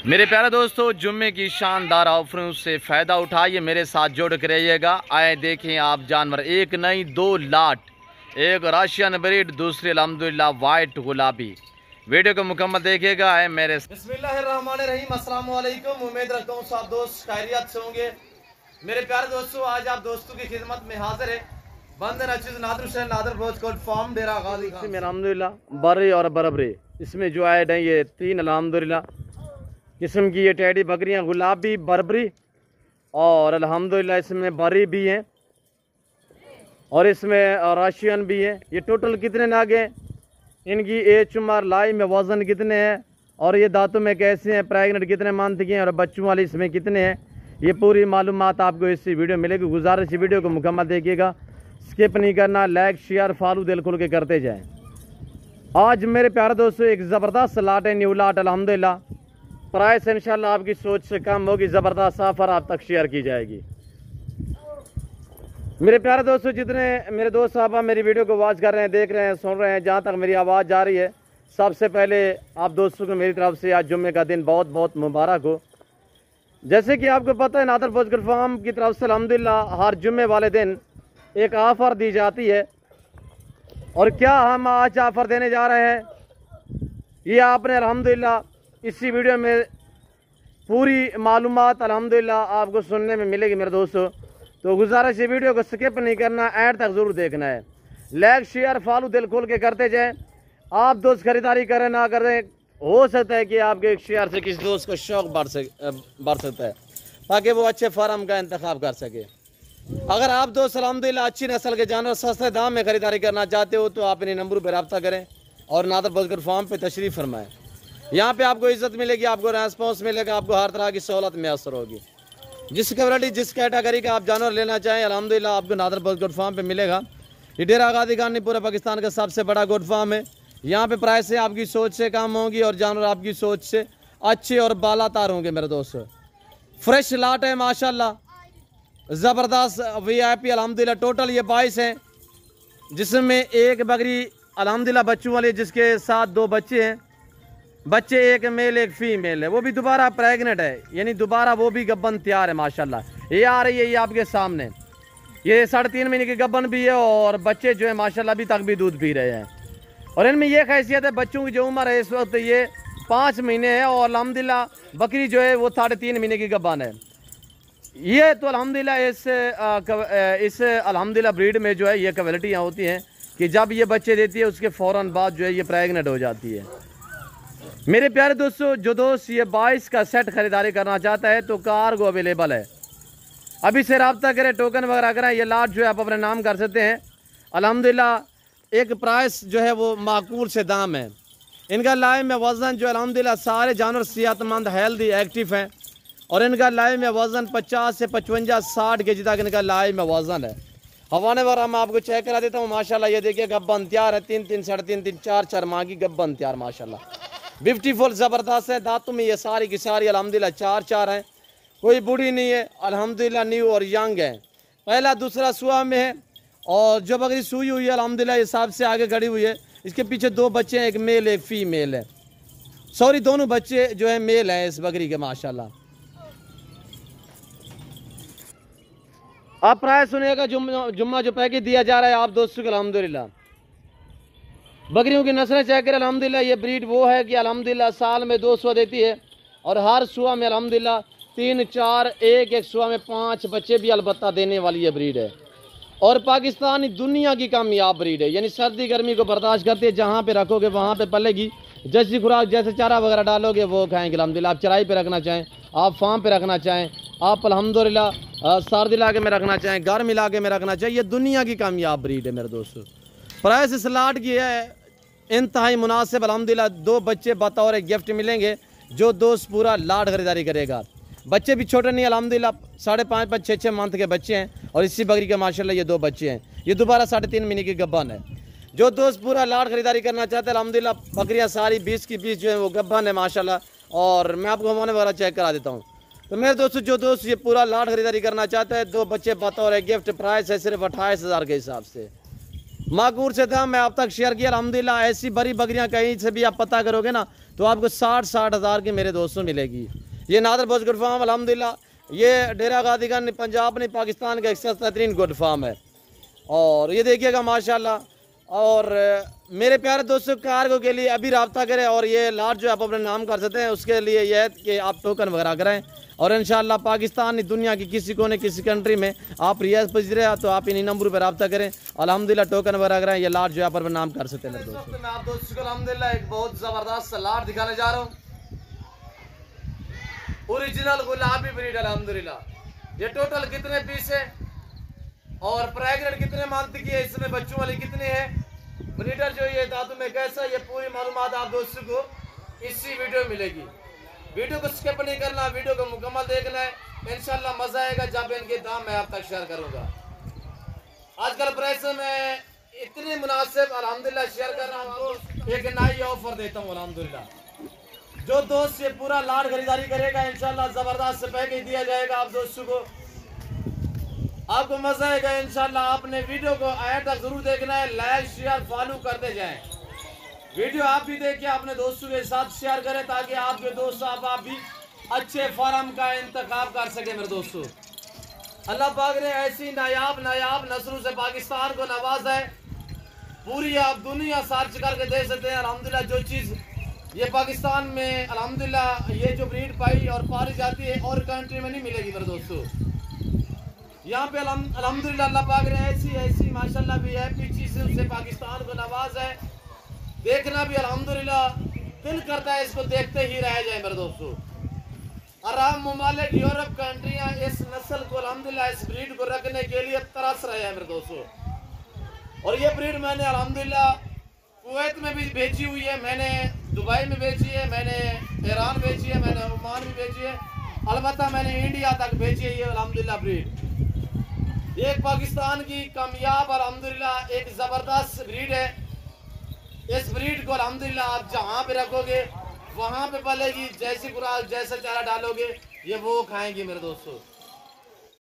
मेरे प्यारे दोस्तों, जुम्मे की शानदार ऑफरों से फ़ायदा उठाइए, मेरे साथ जोड़ कर रहिएगा। आए देखें आप जानवर, एक नहीं दो लाट, एक रशियन ब्रीड, दूसरी अल्हम्दुलिल्लाह वाइट गुलाबी। वीडियो को मुकम्मल देखिएगा। आए मेरे बिस्मिल्लाहिर्रहमानिर्रहीम, अस्सलाम वालेकुम। उम्मीद रखता हूँ सब दोस्त खैरियत से होंगे। मेरे प्यारे दोस्तों, आज आप दोस्तों की खिदमत में हाजिर है बंद नचीज नादर हुसैन नादर बोझ कोट फार्म डेरा गाजी खान में अल्हम्दुलिल्लाह बरी और बरबरी इसमें जो ऐड है ये तीन अल्हम्दुलिल्लाह किस्म की ये टेडी बकरियां, गुलाबी, बरबरी और अल्हम्दुलिल्लाह इसमें बरी भी हैं और इसमें रशियन भी है। ये टोटल कितने नागे हैं, इनकी एज उम्र, लाई में वज़न कितने हैं और ये दांतों में कैसे हैं, प्रेगनेंट कितने मंथ के हैं और बच्चों वाले इसमें कितने हैं, ये पूरी मालूमात आपको इस वीडियो मिलेगी। गुजारिश वीडियो को मुकम्मल देखिएगा, स्किप नहीं करना, लाइक शेयर फॉलो दिल खुल के करते जाएं। आज मेरे प्यारे दोस्तों एक ज़बरदस्त लाट है, न्यू लाट अल्हम्दुलिल्लाह। प्राइस इंशाल्लाह आपकी सोच से कम होगी, ज़बरदस्त ऑफर आप तक शेयर की जाएगी। मेरे प्यारे दोस्तों, जितने मेरे दोस्त साहब मेरी वीडियो को वॉच कर रहे हैं, देख रहे हैं, सुन रहे हैं, जहाँ तक मेरी आवाज़ जा रही है, सबसे पहले आप दोस्तों को मेरी तरफ से आज जुम्मे का दिन बहुत बहुत मुबारक हो। जैसे कि आपको पता है, नादर बोझ कोट फार्म की तरफ से अल्हम्दुलिल्लाह हर जुम्मे वाले दिन एक ऑफ़र दी जाती है। और क्या हम आज ऑफ़र देने जा रहे हैं, ये आपने अल्हम्दुलिल्लाह इसी वीडियो में पूरी मालूमात अल्हम्दुलिल्लाह आपको सुनने में मिलेगी मेरे दोस्तों। तो गुजारिश ये वीडियो को स्किप नहीं करना, एंड तक ज़रूर देखना है। लाइक शेयर फॉलो दिल खोल के करते जाएं। आप दोस्त खरीदारी करें ना करें, हो सकता है कि आपके एक शेयर से किसी दोस्त का शौक़ बढ़ सकता है, ताकि वो अच्छे फार्म का इंतखाब कर सके। अगर आप दोस्त अल्हम्दुलिल्लाह अच्छी नस्ल के जानवर सस्ते दाम में खरीदारी करना चाहते हो तो आप इन नंबरों पर रब्ता करें और नादर बोझ कोट फार्म पर तशरीफ़ फरमाएँ। यहाँ पे आपको इज़्ज़त मिलेगी, आपको रेस्पॉन्स मिलेगा, आपको हर तरह की सहूलत मैसर होगी। जिस क्वालिटी जिस कैटेगरी का आप जानवर लेना चाहें अल्हम्दुलिल्लाह आपको नादर बोझ कोट फार्म पे मिलेगा। ये डेरा गाजी खान पूरे पाकिस्तान का सबसे बड़ा गोट फार्म है। यहाँ पे प्राइस से आपकी सोच से कम होंगी और जानवर आपकी सोच से अच्छे और बालातार होंगे मेरे दोस्तों। फ्रेश लाट है माशाल्लाह, ज़बरदस्त VIP अल्हम्दुलिल्लाह। टोटल ये 22 हैं, जिसमें एक बकरी अल्हम्दुलिल्लाह बच्चों वाली, जिसके साथ 2 बच्चे हैं। बच्चे एक मेल एक फीमेल है, वो भी दोबारा प्रेग्नेंट है, यानी दोबारा वो भी गब्बन तैयार है माशाल्लाह। ये आ रही है, ये आपके सामने, ये 3.5 महीने की गब्बन भी है और बच्चे जो है माशाल्लाह अभी तक भी दूध पी रहे हैं। और इनमें ये खैसियत है, बच्चों की जो उम्र है इस वक्त ये 5 महीने है और अल्हम्दुलिल्लाह बकरी जो है वो 3.5 महीने की गब्बन है। ये तो अल्हम्दुलिल्लाह इस अल्हम्दुलिल्लाह ब्रीड में जो है ये क्वालिटियाँ होती हैं कि जब ये बच्चे देती है उसके फ़ौरन बाद जो है ये प्रेगनेंट हो जाती है। मेरे प्यारे दोस्तों, जो दोस्त ये 22 का सेट खरीदारी करना चाहता है तो कार्गो अवेलेबल है, अभी से रब्ता करें, टोकन वगैरह करें। ये लाट जो है आप अपने नाम कर सकते हैं। अल्हम्दुलिल्लाह एक प्राइस जो है वो माकूल से दाम है। इनका लाइव में वज़न जो अल्हम्दुलिल्लाह सारे जानवर सेहतमंद हेल्दी एक्टिव हैं और इनका लाइव में वज़न 50 से 55 60 के जी तक इनका लाइव में वज़न है। हवाने पर हम आपको चेक करा देता हूँ। माशाल्लाह ये देखिए गब्बन तैयार है, 3-3 3.5 4-4 माह की गब्बन तैयार माशाल्लाह, ब्यूटीफुल ज़बरदस्त है। दांतों में ये सारी की सारी अल्हम्दुलिल्लाह 4-4 हैं, कोई बूढ़ी नहीं है, अल्हम्दुलिल्लाह न्यू और यंग है। पहला दूसरा सुआ में है और जो बकरी सुई हुई है अल्हम्दुलिल्लाह ये सबसे आगे खड़ी हुई है। इसके पीछे 2 बच्चे हैं, एक मेल एक फीमेल है, सॉरी दोनों बच्चे जो है मेल हैं इस बकरी के माशाल्लाह। आप प्राइस सुनिएगा, जुम्मा जो पैकेज दिया जा रहा है आप दोस्तों को अल्हम्दुलिल्लाह। बकरियों की नस्लें चेक करें, अल्हम्दुलिल्लाह ये ब्रीड वो है कि अल्हम्दुलिल्लाह साल में 2 सुआ देती है और हर सुआ में अल्हम्दुलिल्लाह 3-4 एक सुआ में 5 बच्चे भी अलबत्ता देने वाली ये ब्रीड है। और पाकिस्तानी दुनिया की कामयाब ब्रीड है, यानी सर्दी गर्मी को बर्दाश्त करती है, जहाँ पे रखोगे वहाँ पे पलेगी। जैसी खुराक जैसे चारा वगैरह डालोगे वो खाएंगे अल्हम्दुलिल्लाह। आप चराई पे रखना चाहें, आप फार्म पे रखना चाहें, आप अल्हम्दुलिल्लाह सर्द इलाके में रखना चाहें, गर्म इलाके में रखना चाहें, ये दुनिया की कामयाब ब्रीड है मेरे दोस्तों। प्राइस इस लाट की है इंतहाई मुनासिब अल्हम्दुलिल्लाह। 2 बच्चे बतौर गिफ्ट मिलेंगे जो दोस्त पूरा लाट खरीदारी करेगा। बच्चे भी छोटे नहीं, अल्हम्दुलिल्लाह 5.5 6 मंथ के बच्चे हैं और इसी बकरी के माशाल्लाह ये 2 बच्चे हैं। ये दोबारा 3.5 महीने की गब्बन है। जो दोस्त पूरा लाट खरीदारी करना चाहते हैं अल्हम्दुलिल्लाह बकरियाँ सारी 20 की 20 जो है वो गब्बन है माशाल्लाह। और मैं आपको हमारे वगैरह चेक करा देता हूँ। तो मेरे दोस्तों, जो दोस्त ये पूरा लाट खरीदारी करना चाहते हैं, 2 बच्चे बतौर गिफ्ट, प्राइस है सिर्फ 28,000 के हिसाब से। माकूर से था मैं आप तक शेयर किया अल्हम्दुलिल्लाह। ऐसी बड़ी बकरियां कहीं से भी आप पता करोगे ना तो आपको 60 हज़ार की मेरे दोस्तों मिलेगी। ये नादर बॉस गुड फार्म अल्हम्दुलिल्लाह, ये डेरा गादी का पंजाब नहीं पाकिस्तान का एक बेहतरीन गुड फार्म है। और ये देखिएगा माशाल्लाह। और मेरे प्यारे दोस्तों, कार्गो के लिए अभी रब्ता करें और ये लाट जो आप अपने नाम कर सकते हैं, उसके लिए यह है कि आप टोकन वगैरह कराएं। और इंशाल्लाह पाकिस्तान दुनिया की किसी कोने किसी कंट्री में आप रियाज पहुँच तो आप इन्हीं नंबरों पर रब्ता करें। अल्हम्दुलिल्लाह टोकन वगैरह कराएं, ये लाट जो आप अपने नाम कर सकते हैं। मेरे दोस्तों, मैं आप दोस्तों को अल्हम्दुलिल्लाह एक बहुत ज़बरदस्त लाट दिखाने जा रहा हूँ, ओरिजिनल गुलाबी ब्रीड अल्हम्दुलिल्लाह। ये टोटल कितने पीस है और प्रेग्नेंट कितने मंथ की है, इसमें बच्चों वाली कितनी है, ब्रीडर जो ये दादू में कैसा, ये पूरी मालूमात आप दोस्तों को इसी वीडियो में मिलेगी। वीडियो को स्किप नहीं करना, वीडियो को मुकम्मल देखना है, इंशाल्लाह मजा आएगा। जब इनके दाम मैं आप तक शेयर करूंगा। आजकल प्राइस में इतने मुनासिब अल्हम्दुलिल्लाह शेयर कर रहा हूँ, एक नई ऑफर देता हूँ अल्हम्दुलिल्लाह। जो दोस्त ये पूरा लाट खरीदारी करेगा इंशाल्लाह जबरदस्त पैकेज दिया जाएगा आप दोस्तों को, आपको मजा आएगा इंशाल्लाह। आपने वीडियो को आया तक जरूर देखना है, लाइक शेयर फॉलो करते जाएं। वीडियो आप भी देखिए, अपने दोस्तों के साथ शेयर करें ताकि आपके दोस्त आप भी अच्छे फार्म का इंतखाब कर सके। मेरे दोस्तों, अल्लाह पाक ने ऐसी नायाब नस्लों से पाकिस्तान को नवाजा है, पूरी आप दुनिया सर्च करके देख सकते हैं अल्हम्दुलिल्लाह। जो चीज़ ये पाकिस्तान में अल्हम्दुलिल्लाह ये जो ब्रीड पाई और पाली जाती है और कंट्री में नहीं मिलेगी। मेरे दोस्तों, यहाँ पे अल्हम्दुलिल्लाह अल्लाह पाक ने ऐसी माशाल्लाह भी है चीज़ से पाकिस्तान को नवाज है। देखना भी अल्हम्दुलिल्लाह दिल करता है इसको देखते ही रह जाए। मेरे दोस्तों, अरब ममालिक यूरोप कंट्रियाँ इस नस्ल को अल्हम्दुलिल्लाह इस ब्रीड को रखने के लिए तरस रहे हैं। मेरे दोस्तों, और ये ब्रीड मैंने अल्हम्दुलिल्लाह कुवैत में भी बेची हुई है, मैंने दुबई में बेची है, मैंने ईरान बेची है, मैंने ओमान में बेची है, अलबत्ता मैंने इंडिया तक बेची है ये अल्हम्दुलिल्लाह ब्रीड। ये पाकिस्तान की कामयाब अल्हम्दुलिल्लाह एक ज़बरदस्त ब्रीड है। इस ब्रीड को अल्हम्दुलिल्लाह आप जहाँ पे रखोगे वहाँ पे पलेगी, जैसी खुराक जैसा चारा डालोगे ये वो खाएंगी। मेरे दोस्तों,